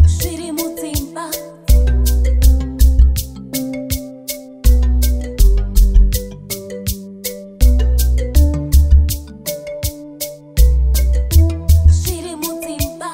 Zviri Mudzimba. Zviri Mudzimba.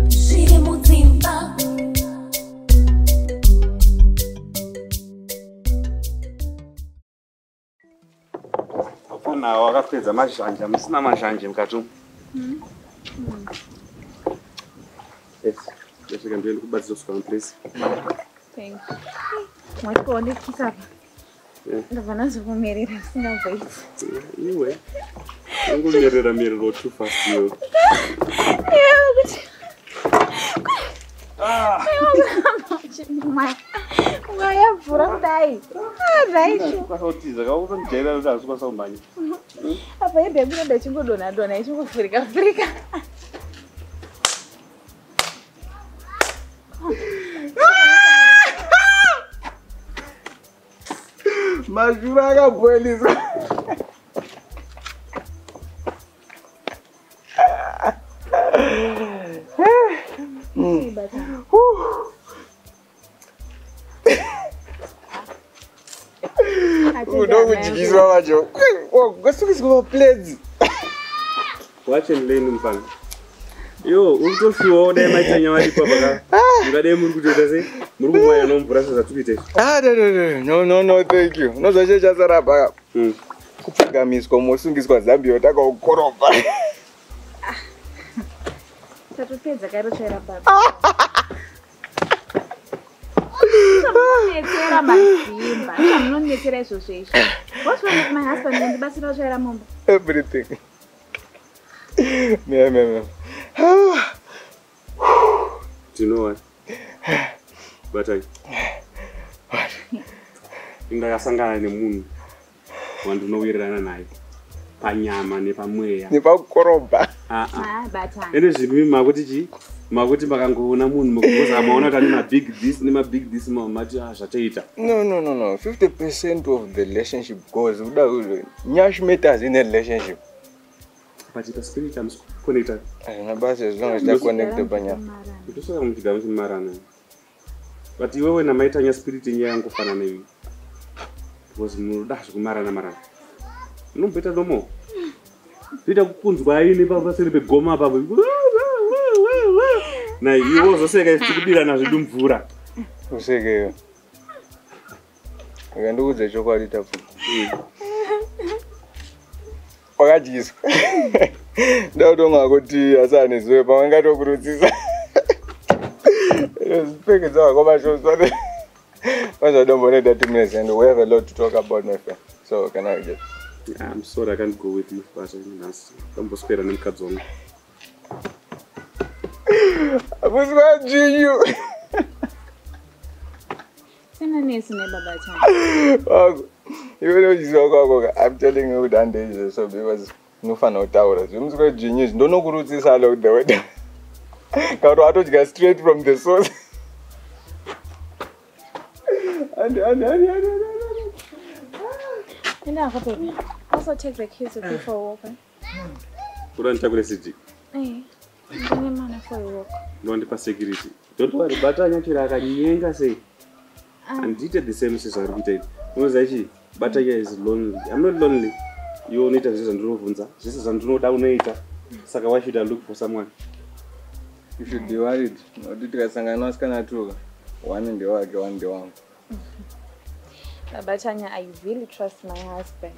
Zviri Mudzimba. Hapana, wakapedza mazhanja, musina mazhanje mukati umu. Yes, ndasvika ndiende kubatsira kusvika mupresi. Thank you. Mwatikuone kisapa. Ndabva nazokumerera singabvaiti. Iwe, ungomerera merero too fast iwe. Ungayavhura kudai. Right. Ukasautiza kautondijaira kuti hazvi kwasaumhanya. Apa yebhebi ndoda ichingodonha-donha ichingofurika-furika. Mazhura akabhoiliswa. Unokudyiswa macho. Kwasukiswa plates. Watch and learn mfana. Yo, urikutoshuwa udai maita nyama ndipo paka. Ungadai muri kutoita sei? Muri kumwaya nomvura sezvatikuita. No, thank you. Nozvache chasara baka. Kupfugamiswa mosungiswa Zambia takaukorobha. Tatopedza karotsvaira baba. Munonetsera Mudzimba. Munonetsera izvozvo izvo. What's wrong with my husband? Mundibatsira kutsvaira mumba. Everything. Me. Do you know what? But What? Ndakasangana nemunhu wandinowirirana naye panyama nepamweya. Nepakukorobha. Batani. Ende zvimi makuti chi? Makuti makangoona munhu mukuza maona kuti ane mabig this nemabig this mati zvatoita. No. 50% of the relationship goes. Nyash matters in a relationship. But the spirit I'm connected. As long as they're connected, banya. It was going to go to Marana. But you were a your spirit in your uncle Fanani. It was Murdash Marana. No better no more. Peter Kunz by any papa said, Goma Babu. Now you also say, I should be an Azum Fura. Who say, we can do the chocolate. Pagajis. Don't go to your son is way, but I got to go to this. Speak it out, go back to something. But I don't want that 2 minutes, and we have a lot to talk about, my friend. So, can I get? I'm sorry I can't go with you, but I'm just spare and cut on. I was watching you. You know, I'm telling you, that is so because no fan of towers. You must go genius. Don't know who this allowed the weather. Carrot get straight from the source. Also take the kids with you for a walk. Couldn't take the city. Hey, money for a walk. Don't pass security. Don't worry, but I can say. And did the same as I repeated. Was actually, but is lonely. I'm not lonely. You need a reason to know. This is no down later. So why should I look for someone? You should be worried. Or did you say I'm not true? One in the work, one in the one. Batanya, I really trust my husband.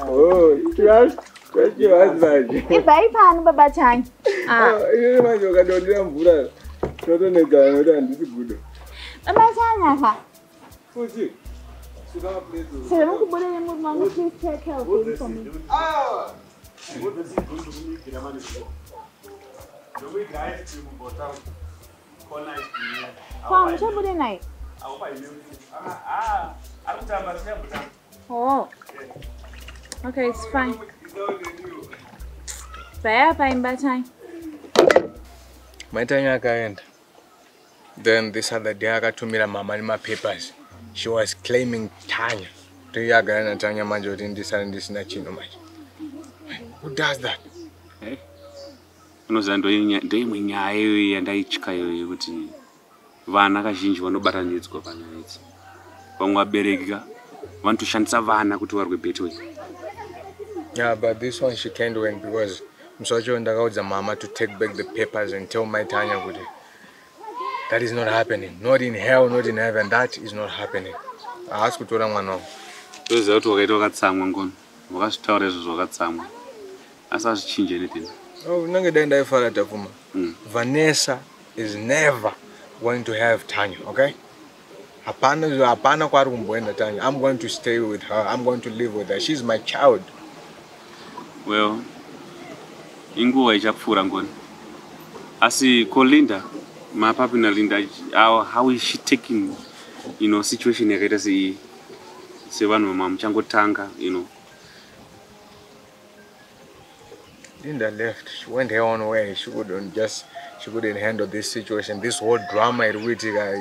Oh, trust your husband. If I found Batanya. You know, you don't do Buddha. So don't let go and this is good. Batanya, Fuji. Sugar plate. So I'm going to put mom, please take care of it for me. Ah! What does he do to me? The money. The way guys to Botan. Corner is here. Come, what's up night? I'll buy you. I'm done. Oh. Okay, it's fine. Bye in bad time. My time end. Then this other day I got to meet mama in my papers. She was claiming Tanya. Do you agree on Tanya Manjo in this and this nachino much? Who does that? Eh? Unozando ndimwenyayo yandaichikayo kuti vana kazhinji vanobatanidzwa panyaya idzi. Vamwe vabereki vanotoshandisa vana kuti varwe betway. Yeah, but this one she can't win because Msocho ndakaudza mama to take back the papers and tell my Tanya kuti that is not happening. Not in hell, not in heaven. That is not happening. I asked kutora mwana wangu. Toziva kuti wakaita wakatsamwa ngono. Wakazvitaura izvozvo wakatsamwa. Asi hazvichinji anything. Oh, unenge dai ndaifara tafuma. Vanessa is never going to have Tanya, okay? Hapana kwari kumboenda Tanya. I'm going to stay with her. I'm going to live with her. She's my child. Well, inguva ichapfuura ngoni. Asi Linda, my papi na Linda, how is she taking, situation yakaita sevanhu muchangotanga, Linda left. She went her own way. She couldn't handle this situation, this whole drama.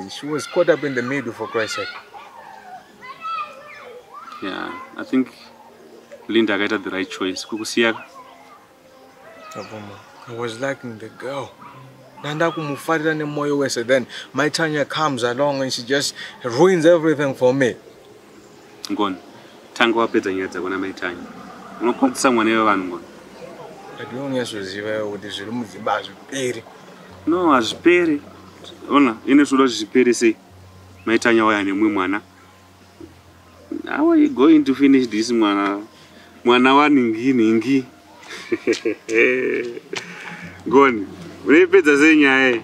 She was caught up in the middle, for Christ's sake. Yeah, I think Linda got the right choice. Kukusiya. I was liking the girl. Then my Tanya comes along and she just ruins everything for me. Ngoni. Tango wapedza nyaya dzako na mai Tanya. Unokwatisa mwana wevanhu ngoni. Zviri Mudzimba hazviperi. No, hazviperi. Ona, ine zvoda zviperi sei. Mai Tanya waya nemumwe mwana. How are you going to finish this mwana? Mwana waningi. Ngoni. Unoipedza sei nyaya?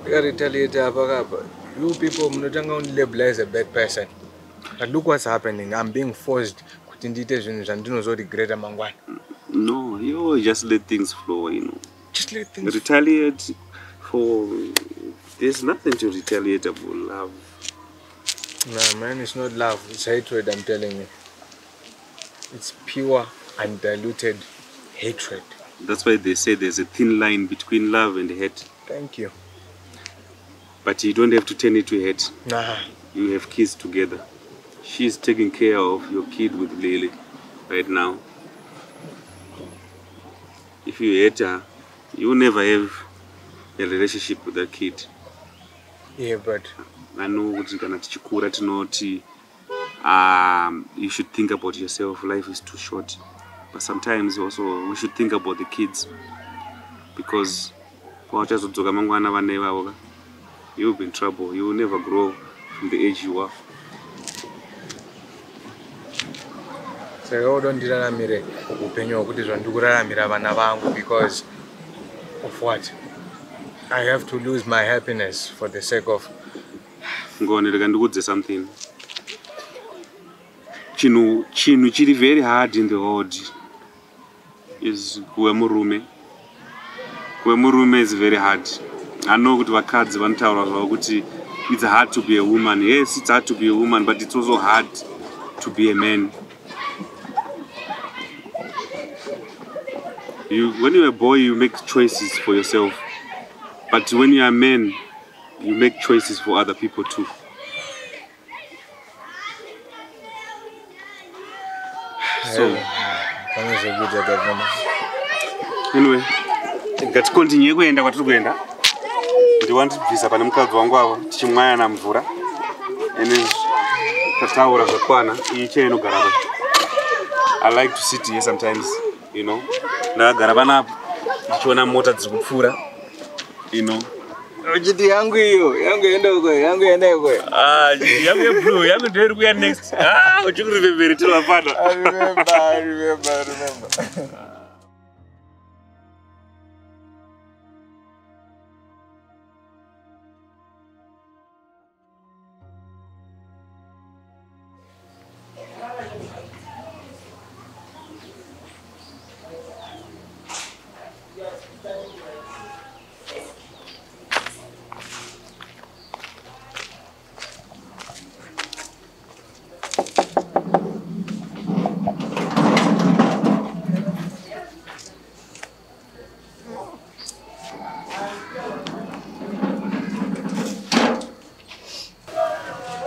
Retaliate apakapa. You people munotanga unilabel as a bad person. But look what's happening. I'm being forced kuti ndiite zvinhu zvandinozoregreta mangwana. No, you just let things flow, Just let things retaliate for... There's nothing to retaliate about love. Nah, man, it's not love. It's hatred, I'm telling you. It's pure, undiluted hatred. That's why they say there's a thin line between love and hate. Thank you. But you don't have to turn it to hate. Nah. You have kids together. She's taking care of your kid with Lily right now. If you hate her, you will never have a relationship with that kid. Yeah, but I know you should think about yourself. Life is too short. But sometimes also we should think about the kids. Because you'll be in trouble. You will never grow from the age you are. So don't ndiraramire upenyu hwekuti zvandikuraramira vana vangu because of what? I have to lose my happiness for the sake of... Ngoni, rega ndikudze something. Chinhu chiri very hard in the world is kuve murume. Kuve murume is very hard. I know kuti vakadzi vanotaura zvavo kuti it's hard to be a woman. Yes, it's hard to be a woman, but it's also hard to be a man. When you're a boy, you make choices for yourself. But when you're a man, you make choices for other people too. So, anyway, ngatikontinue kuenda kwatiri kuenda. Kuti wandibvisa pane mukadzi wangu avo tichimwaya namvura. Ene tataura zvakwana iyi chaiye inogara apa. I like to sit here sometimes, ndakagara panapo ndichiona mota dziri kupfuura, Uchiti yangu iyo, yangu enda uko. Yangu yeblue, yangu ndio iri kuya next. Uchikuremembere tilapana. I remember.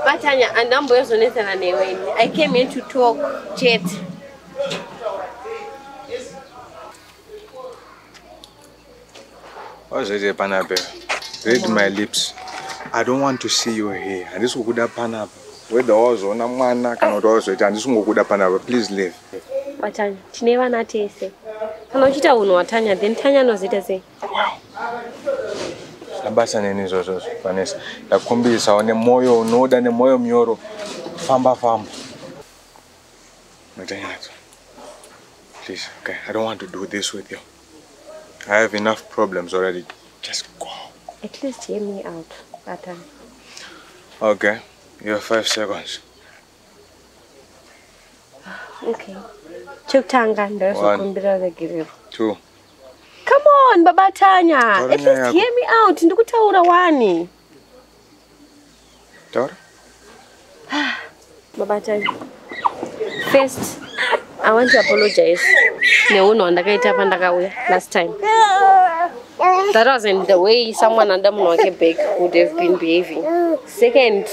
Batanya, and I'm boys on it and anyway. I came here to talk, chat. What's it, Panabe? Read my lips. I don't want to see you here. And this will good Panabe. Where the also, no man cannot also, and this will good Panabe. Please leave. Batanya, Chineva Natese. Hello, Chita Uno, Tanya, then Tanya knows it as a. Labasa nini zozo, Vanessa. La kumbi sa one moyo no da ne moyo mioro. Famba. Please, okay. I don't want to do this with you. I have enough problems already. Just go. At least hear me out, Batanya. Okay. You have 5 seconds. Okay. Chutanga, there's a 1, computer that give you. 2. Come on, Baba Tanya. At least hear me out. Ndukutaura wani. Taura? Baba Tanya. First, I want to apologize. Last time. That wasn't the way someone under Monokebek would have been behaving. Second,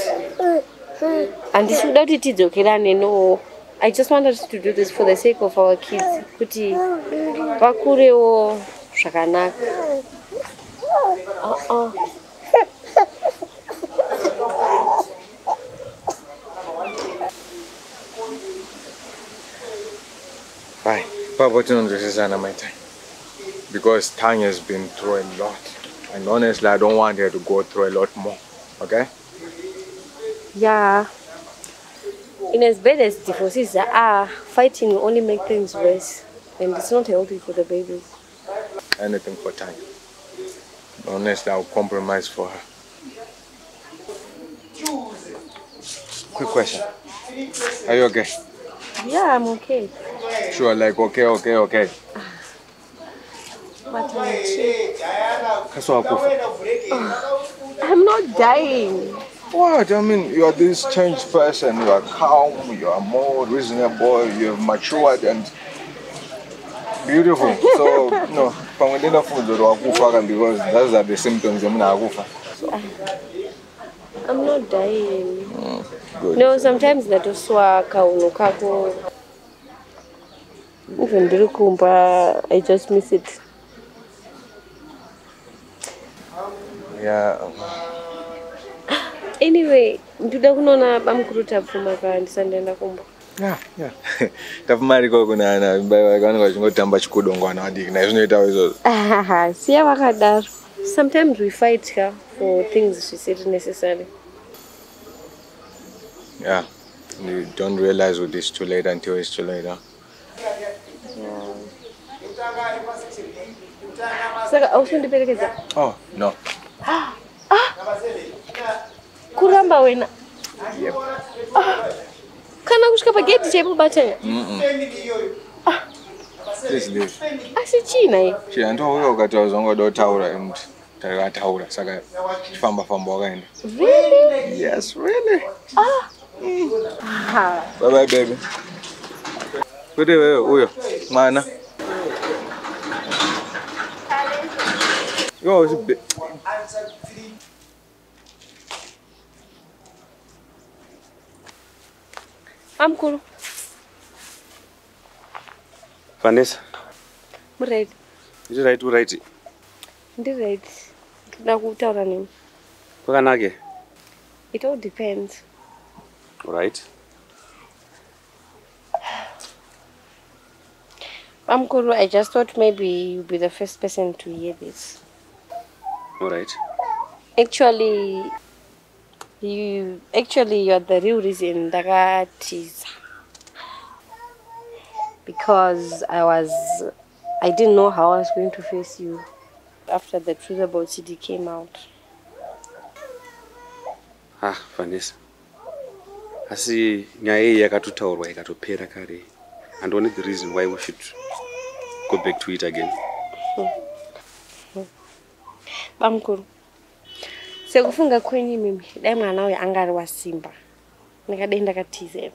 and this without it is okay, no. I just wanted to do this for the sake of our kids. Kuti Bakureo Shakanak. Bye. Papa, this is my time. Because Tanya has been through a lot. And honestly, I don't want her to go through a lot more. Okay? Yeah. In as bad as divorces are, fighting will only make things worse. And it's not healthy for the baby. Anything for Tanya. Honestly, I'll compromise for her. Quick question. Are you okay? Yeah, I'm okay. Sure, like okay. But I'm not dying. What? I mean, you are this changed person. You are calm, you are more reasonable, you have matured and beautiful. So, no, because those are the symptoms of I'm not dying. Good. No, sometimes that also even Durukumba, I just miss it. Yeah. Anyway, tudakunona bamkuruta pfuma kandisandenda kumba. Yeah. Tafumari kokunana bayakanga chingotamba chikudongwana adiki na zvinoita izvo. Siya vakadaro. Sometimes we fight her for things she said necessary. Yeah. You don't realize it is too late until it's too late, huh? Saka ausundiperekeza. Oh, no. Kuramba wena. Yep. Kana kusvika pageti chaipo Batanya. Please leave. Asi china iyi. Ndouya ukati wazongoda kutaura and takataura saka famba wakaenda. Really? Yes, really. Bye baby. Kuti wewe uyo mwana. Yo, I'm cool. Vanessa. I'm right. Is it right to write? I'm right. Ndakutaura nini? Kwakanake. It all depends. All right. I'm cool. I just thought maybe you'll be the first person to hear this. All right. Actually, you're the real reason that is because I didn't know how I was going to face you after the truth about CD came out. Vanessa. asi nyaya iyi yakatotaurwa ikatopera kare. And only the reason why we should go back to it again. Bamkuru. Sekufunga kwenye mimi, dai mwana uyu angari wa Simba. Ndakadai ndakatiza.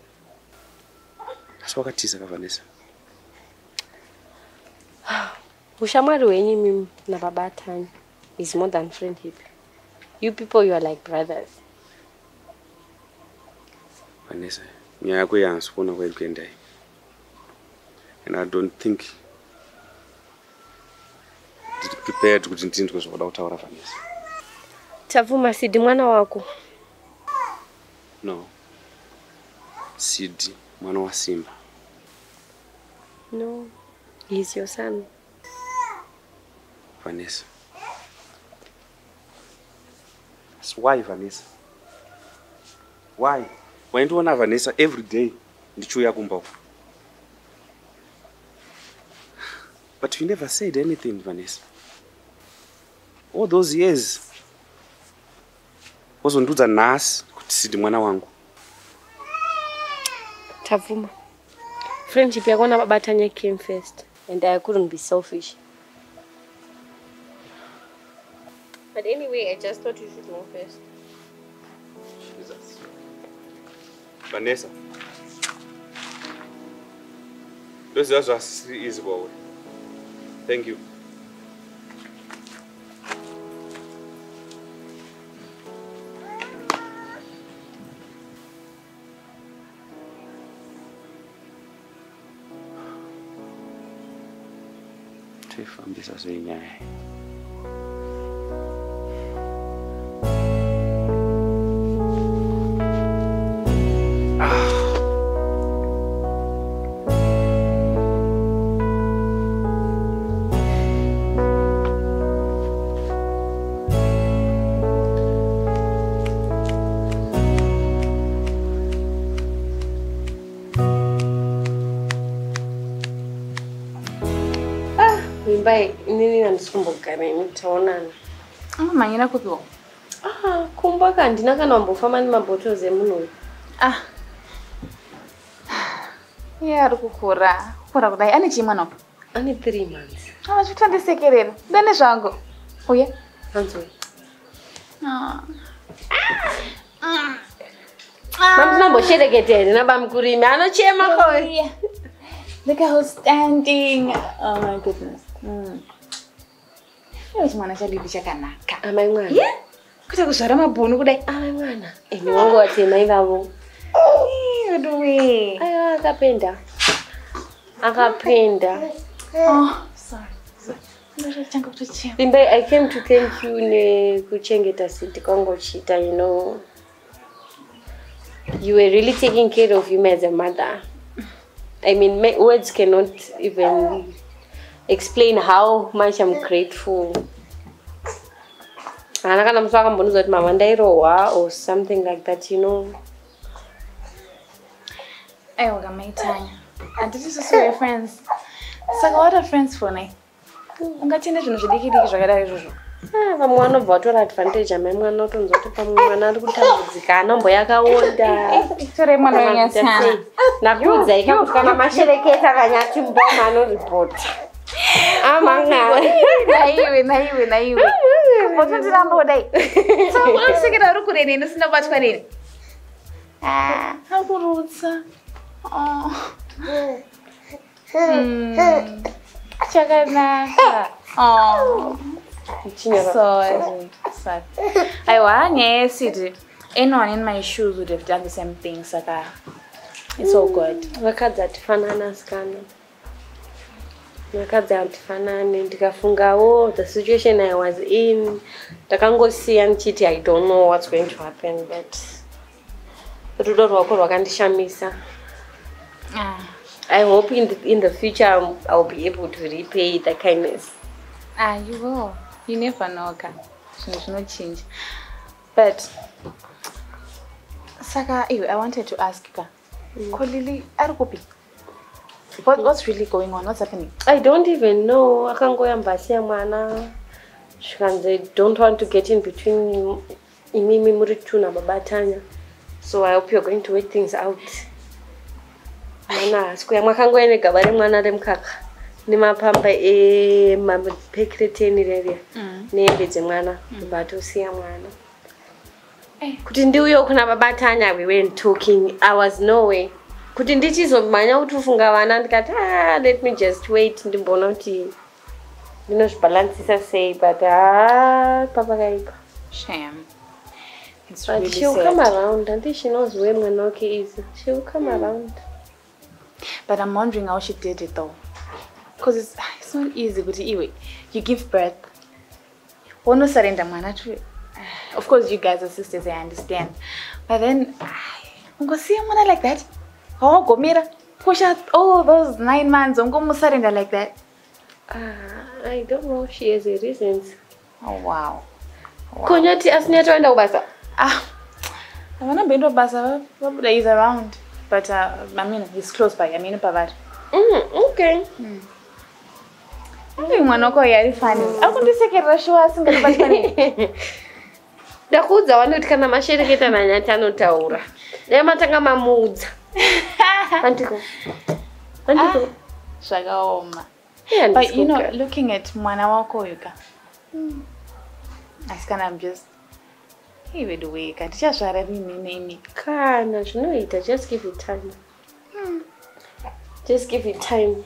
Asi wakatiza ka Vanessa. Ushamwari wenyu mimi na baba atani is more than friendship. You people, you are like brothers. Vanessa, nyaya yako yansipona kweli kuendai. And I don't think it's prepared kuti ndinzwe zvokuda kutaura Vanessa. Tavuma Sidi mwana wako. No. Sidi mwana wa Simba. No. He's your son. Vanessa. So why Vanessa? Why? Why don't you want Vanessa every day? Ndichuya kumba. But you never said anything, Vanessa. All those years. Wazonduza nasi kuti Sidi mwana wangu. Tavuma. Friendship yako na baba Tanya came first, and I couldn't be selfish. But anyway, I just thought you should know first. Jesus. Vanessa. Those are easy boy. Thank you. Fambisa zvenyaya. Bye. Nini ndisumbuka nini taonana. Manyira kupiwa. Kumbuka ndina kana mbofama ni mabotozi emuno. Ari kukura. Kura kudai ane chimwana. Ane 3 months. Chitandisekerera. Ndane zvangu. Uye. Anzo. Mamnamboshereketeni nabamkurimi anochema khoi. Look how standing. Oh my goodness. Chimwana chadidi chakanaka. Amai mwana. Kuta kuzvara mabhunu kudai. Amai mwana. Eni wangu watema ivavo. Uduwe. Aya akapenda. Akapenda. Oh, sorry. Limbe, I came to thank you ne kuchengeta Sidi kongochita, you know. You were really taking care of him as a mother. I mean, words cannot even explain how much I'm grateful. Anakana mswaka mbonu zoti mama ndairowa or something like that, you know. Aiwa kamaitanya. And this is your friends. Saka what are friends for ne? Ungatende zvinhu zvidiki-diki zvakadai izvozvo. Vamwe vanobva vatora advantage amai mwana otonzwa kuti pamwe mwana ari kutambudzika anombo yakaonda. Tore mwana wenyasana. Nakuudza ikakuti kana mashereketa kanyati mboma anoripota. Amanga. Naiwe. Kumbotondira mbodai. So unosekera uri kure neni usina kubatwa neni. Akurutsa. Chakanaka. Sorry. Aiwa, nyaya Sidi. Anyone in my shoes would have done the same thing, Saka. It's all good. Vakadzi hatifanana sikana. Vakadzi hatifanani. Ndikafungawo the situation I was in. Ndakangosiya ndichiti I don't know what's going to happen, but rudo rwako rwakandishamisa. I hope in the future I'll be able to repay the kindness. You will. You never know, okay? There's no change. But Saka, I wanted to ask you, Kolili, what's really going on? What's happening? I don't even know. I can't go and buy mwana. They don't want to get in between Imimi Muritu na Baba Tanya. So I hope you're going to work things out. Mana sikuya mwakangoene gabare mwana remkaka. Nimapamba mapekreteni rere. Nembe dzemwana kubatosiya mwana. Kuti ndiuyo kuna babatanya we went talking. I was no way. Kuti ndichizomanya kuti ufunga vana ndikati let me just wait ndimbona kuti ndinozvibalansisa sei but papa kaipa. Shame. It's But really she'll sad. come around. I think she knows where Mwanoke is. She'll come around. But I'm wondering how she did it though. Because it's not easy, but anyway, you give birth. One surrender man. Of course, you guys are sisters, I understand. But then, I'm going to see someone like that. Oh, go mira. Push out all those 9 months. I'm going to surrender like that. I don't know. She has her reasons. Oh, wow. Konyati asiniato enda ubasa. I want to be in Basa. He's around. But, I mean, he's close by. I mean, Pavat. Okay. Mwanoko yari funny. Akundisekera shuwa asingatibani. Ndakuudza vanoti kana mashereketa nanyati anotaura. Yamatanga mamudza. Andiko. Zvakaoma. Yeah, But you know, looking at mwana wako yuka. I'm just Iwe duweka. Tichazvara rini. Kana zvinoita, just give it time. Just give it time.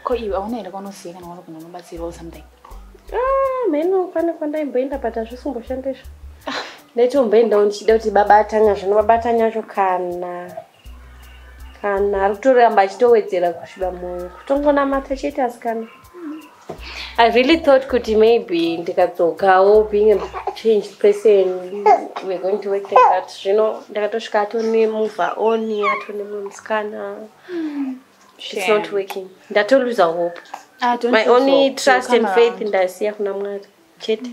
Ko iwe auna kwaunosiya kana wari kunobatsirwa something. Meno pane kwandaimboenda but hazvisingoshandiswa. Netomboenda ndichida kuti babatanya zvinobabatanya zvo kana ari kutoramba achitowedzera kusviba mwoyo kutongonamata chete asikana. I really thought kuti maybe ndikadzokawo being a changed person we're going to work like that. Zvino ndakatosvika atonemuvha oni atonemwe musikana. It's not working. Ndatoluza hope. My only trust and faith in ndasiya kuna Mwari chete.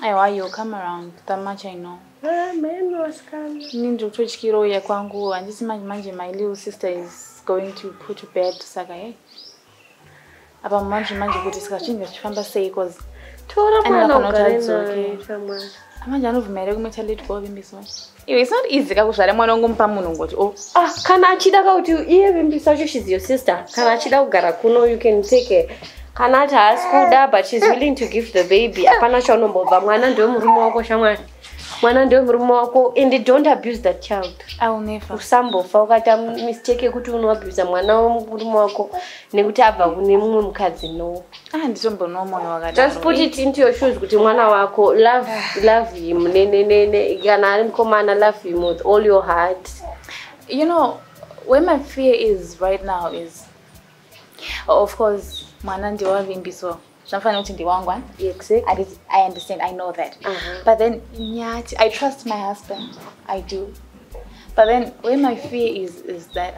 Aiwa, you'll come around. That much I know. Man, wasikana. Nindi kutotyiro ya kwangu andisi manje my little sister is going to put to bed saka apa manje kuti sikachinga chifamba sei cause Tora mwana ugare naye chamwari. Manje anovumere kumeta late go vimbiso. It's not easy kakuzvara mwana ungompa munhu ngoti kana achida kuti iye vimbisa cho she's your sister. Kana achida kugara kuno you can take her. Kana ati haasi kuda but she's willing to give the baby. Apana chaunombobva mwana ndiwe murume wako shamwari. Mwana ndiwe murume wako and don't abuse that child. I will never. Usambofa ukata mistake yekuti unoabuse mwana womurume wako nekuti abva kune mumwe mukadzi no. Nditombono moyo wakadaro. Just put it into your shoes kuti mwana wako love him nene kana ari mukomana love him with all your heart. You know, where my fear is right now is, of course, mwana ndiwa vimbiso. Exactly. I understand, I know that. But then, I trust my husband. I do. But then, where my fear is that,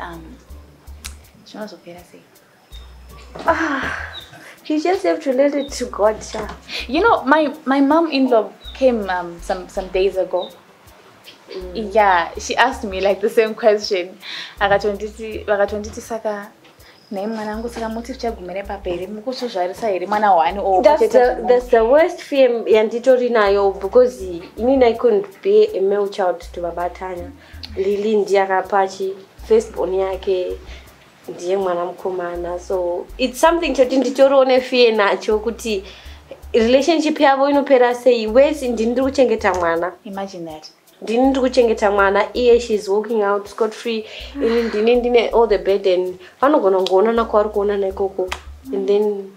she knows what I say. You just have to let it to God, Sha. You know, my mom-in-law came some days ago. Yeah, she asked me like the same question. Vakatonditi saka that's the worst fear yanditorinayo because I couldn't bear a male child to babatanya. Lili ndiakapachi firstborn yake ndiye mwana mukomana, so it's something choti nditorione fear nacho kuti relationship yavo inopera sei wese ndiri kuchengeta mwana. Imagine that. Ndini kuchengeta mwana iye she's walking out scot free ndine all the burden vanogona kuonana kwaari kuonana ikoko and then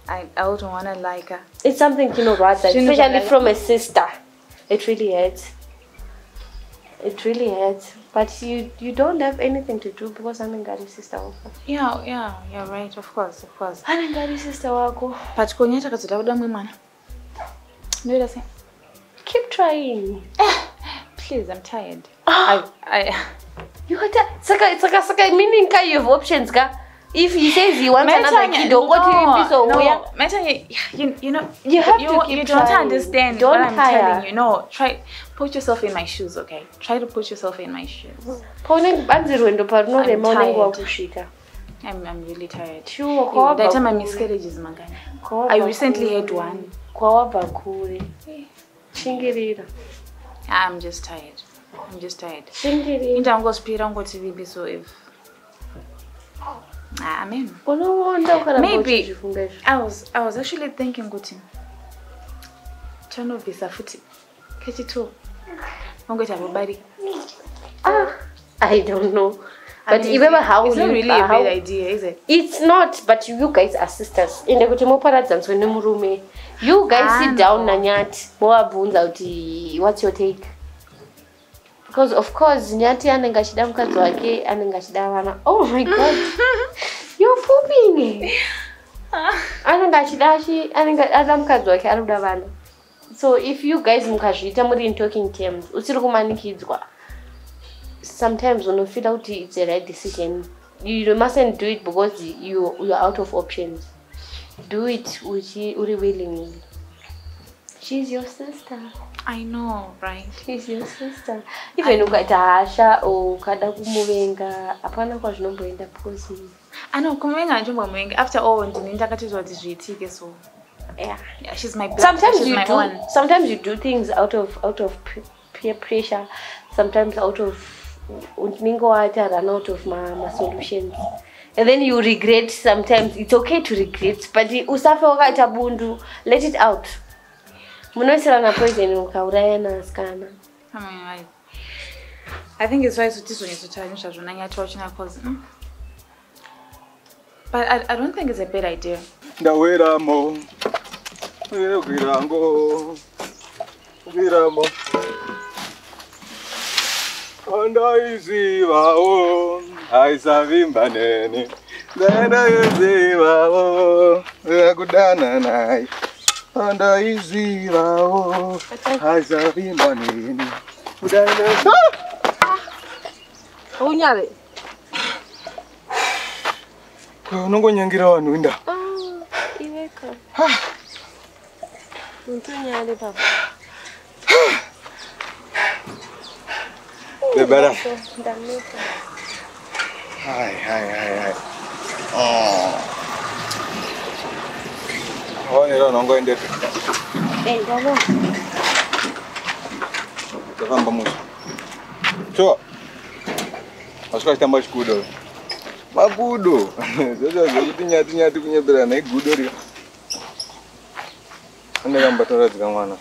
I wouldn't want to like her. It's something rather, especially from a sister. It really hurts. It really hurts. But you don't have anything to do because I'm a sister wako. Yeah, you're right, of course. I'm a sister wako. But konyeta kazoda mwana. No, that's it. Keep trying. Please, I'm tired. You got that? Saka meaning you have options, ka? If he says he wants another kid, don't go to him. You know, you have to keep trying. You don't understand what I'm telling you. No, put yourself in my shoes, okay? Try to put yourself in my shoes. I'm really tired. Sure. That time my miscarriages, I recently had one. Chingirira. I'm just tired. Shindiri. Intangospira ngoti vipi so if I mean maybe I was actually thinking kuti chanovisa futi kechi2 ongoti abobari. I don't know. But mean, even how it's not really a bad idea, is it? It's not, but you guys are sisters. In the murume, you guys sit down Nanyat, Moabunza, what's your take? Because of course, Nyati Anangashidam Kazwake, Anangashidavana. Oh my god, you're pooping. Anangashidashi, Adam Kazwake, Arudavana. So if you guys mukashita muri in talking terms, usirugumani kidzwa. Sometimes when you feel out it's the right decision, you mustn't do it because you're out of options. Do it willingly. She's your sister. I know, right? She's your sister. Even ukatahasha or kada kumuvenga apana kwa zvinomboenda because I know kumuvenga ndomuvenga. After all, ndinendakatizwa kuti zviitike so. Yeah, she's my best. Sometimes you do things out of peer pressure. Sometimes out of run out of my solutions. And then you regret sometimes. It's okay to regret, but usafe wakaita bundu, let it out. Munoisirana poison ukaurayana skana. I think it's wise to cause but I don't think it's a bad idea. Wiramo. Andaizivawo aisavimbaneni ndaizivawo yakudana naye andaizivawo aisavimbaneni unyale unongonyangira vanhu inda iweka unyale papa better. Hi. Oh, you don't go in there. Hey, Dano. So, what's going to be good? Magudo. Nyati kunyebera na gudo ri. Ande gambatora zikamwana.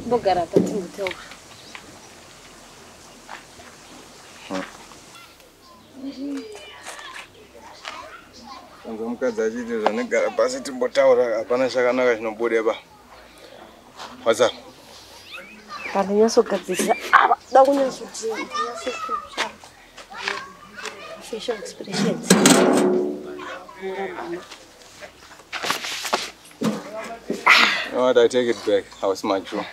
Bogara pati mutoka. Kanza mukadzi achiti zvanegara pasi timbotaura hapana chakanaka chinobudeba. What's up? Ndanyasogadzirira ava da kunyasotia facial expressions. You know what, I take it back. I was mature.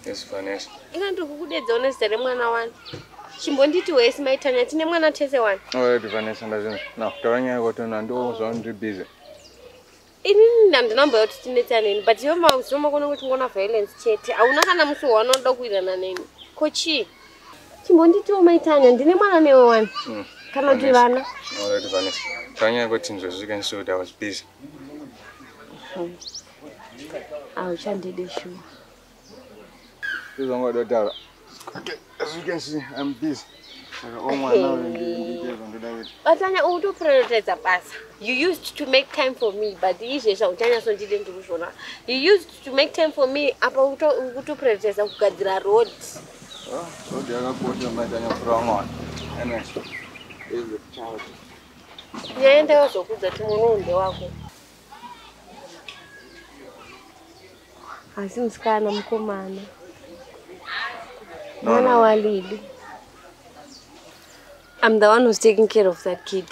Yes, Vanessa. Ikandokukudedza unezere mwana wani. Chimbonditi wese maitanya tine mwana tese wani. Already Vanessa ndazvinzi. Na kutawanya kotona ndo zvandiri busy. Inini ndandinamba yoti tinetsa neni, but iwe mauzoma kona kuti ngona violence chete. Auna kana musi wanoda kuirana neni. Kochi. Chimbonditi maitanya ndine mwana newe wani. Kana kuti vana. Already Vanessa. Kutawanya koti nzozvika so I was busy. Auchandede sure. As you can see, I'm busy. Batanya uto prioritize basa. You used to make time for me, but izvezva utanya so ndide ndikuzvona. You used to make time for me apa uto prioritize kugadzira road. Road yakakosha matanya from anyway, is the child. Yaenda wazokudza kuti munonde wako. Asi musikana mukomana. Mwana wa Lily. I'm the one who's taking care of that kid.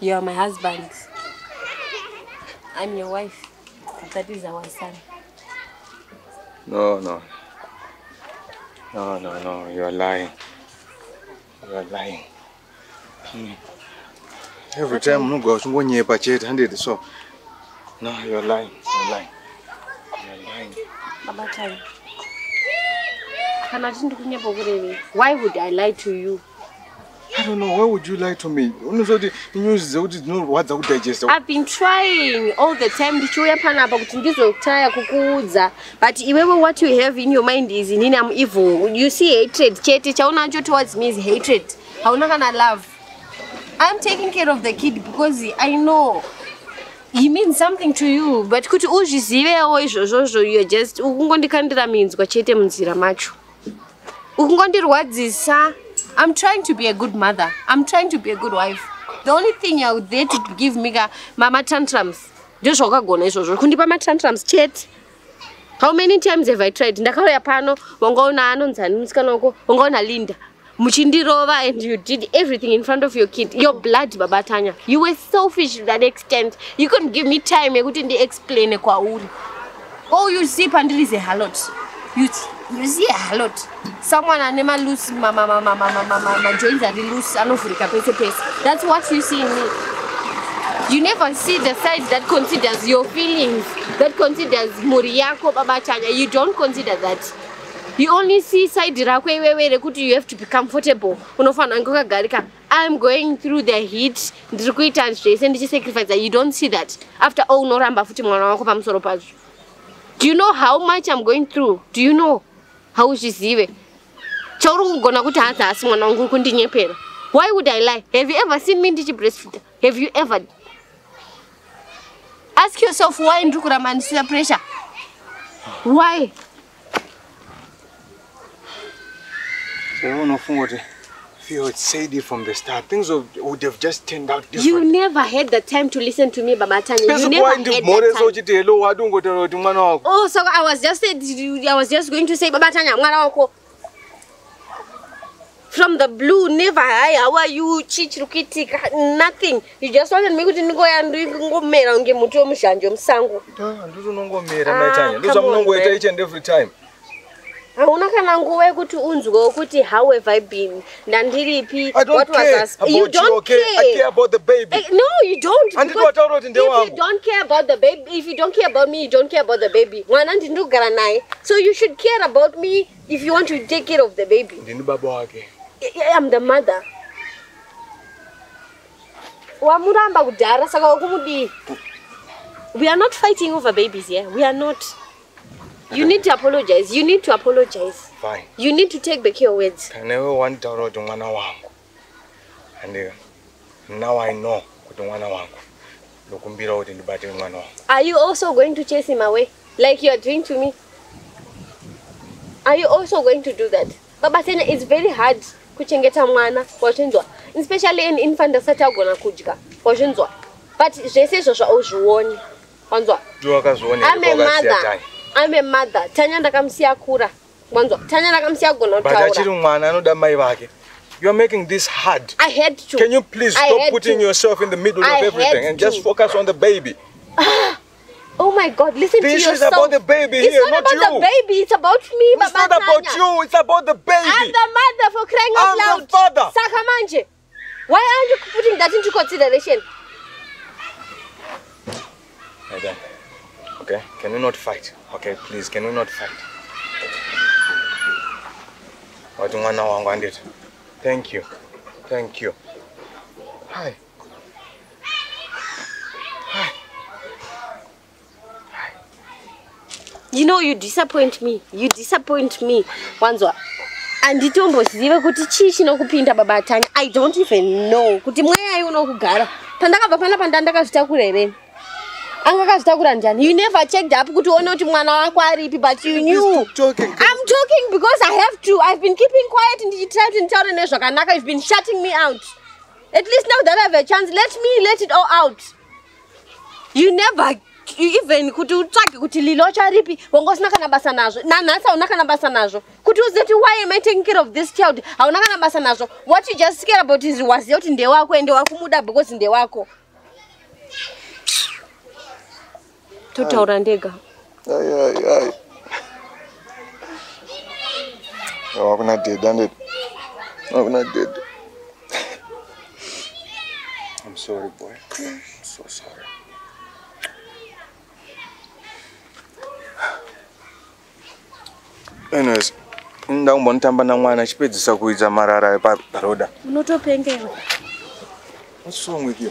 You are my husband. I'm your wife. That is our son. No, you are lying. You are lying. Every time you go, you go pachete 100 so. No, you are lying. You are lying. You are lying. Baba time. Why would I lie to you? I don't know, why would you lie to me? I've been trying all the time but even what you have in your mind is I'm evil. You see hatred. Towards me is hatred. I'm not gonna love. I'm taking care of the kid because I know he means something to you. But you're just I'm trying to be a good mother. I'm trying to be a good wife. The only thing you're there to give me mama tantrums. Just mama tantrums chat. How many times have I tried? Linda. Muchindirova, and you did everything in front of your kid. Your blood, Babatanya. You were selfish to that extent. You couldn't give me time. I couldn't explain. Oh, you see, Pandil is a halot. You see a halot. Someone anema loose, mama joints are loose. That's what you see in me. You never see the side that considers your feelings, that considers Muriako Babatanya. You don't consider that. You only see side where you have to be comfortable. I'm going through the heat, and stress, and sacrifice. You don't see that. After all, no ramba. Do you know how much I'm going through? Do you know how she's even? Why would I lie? Have you ever seen me breastfeed? Have you ever? Ask yourself why in Rukuraman pressure. Why? If you had said it from the start, things would have just turned out different. You never had the time to listen to me, Babatanya. You never had that time. Oh, so I was just going to say, Babatanya, from the blue, never. Hi, how are you? Nothing. You just wanted me to go and go and get each and every time. How have I been? I don't care about you care. I care about the baby. No, you don't. If you don't care about the baby, if you don't care about me, you don't care about the baby. So you should care about me if you want to take care of the baby. I'm the mother. We are not fighting over babies here. We are not. You need to apologize. You need to apologize. Fine. You need to take back your words. I never want to talk to Mwana. And now I know Are you also going to chase him away? Like you are doing to me? Are you also going to do that? Baba Sena, it's very hard kuchengeta mwana washinzwa. Especially an infant that gonna kujika. Washinzwa. But je sais je ozhuoni. Wanzwa. I'm a mother. Tanya ndakamsiya kura. Mwanzo. Tanya ndakamsiya gona taura. But achiri mwana anoda mai vake. You are making this hard. I had to. Can you please stop putting yourself in the middle of everything and just focus on the baby? Oh my God, listen to yourself. This is about the baby here, not you. It's not about the baby, it's about me, It's not about you, it's about the baby. I'm the mother, for crying out loud. I'm the father. Sakamanje. Why aren't you putting that into consideration? Then. Okay, can we not fight? Okay, please, can we not fight? Thank you. Thank you. Hi. Hi. Hi. You know, you disappoint me. You disappoint me. Wanzwa. And I don't even know. You never checked up, but you knew. I'm talking because I have to. I've been keeping quiet in the chat. You've been shutting me out. At least now that I have a chance, let me let it all out. You never even could you talk why am I taking care of this child? What you just care about is was out in the wako and the wakumuda because in the wako. Tutaurandega. Ay. I'm not dead, damn it. I'm not dead. I'm sorry, boy. I'm so sorry. Anyways, Nda kumbonotamba namwana chipedzisa kuita marara eparoda. Unotopengewa. What's wrong with you?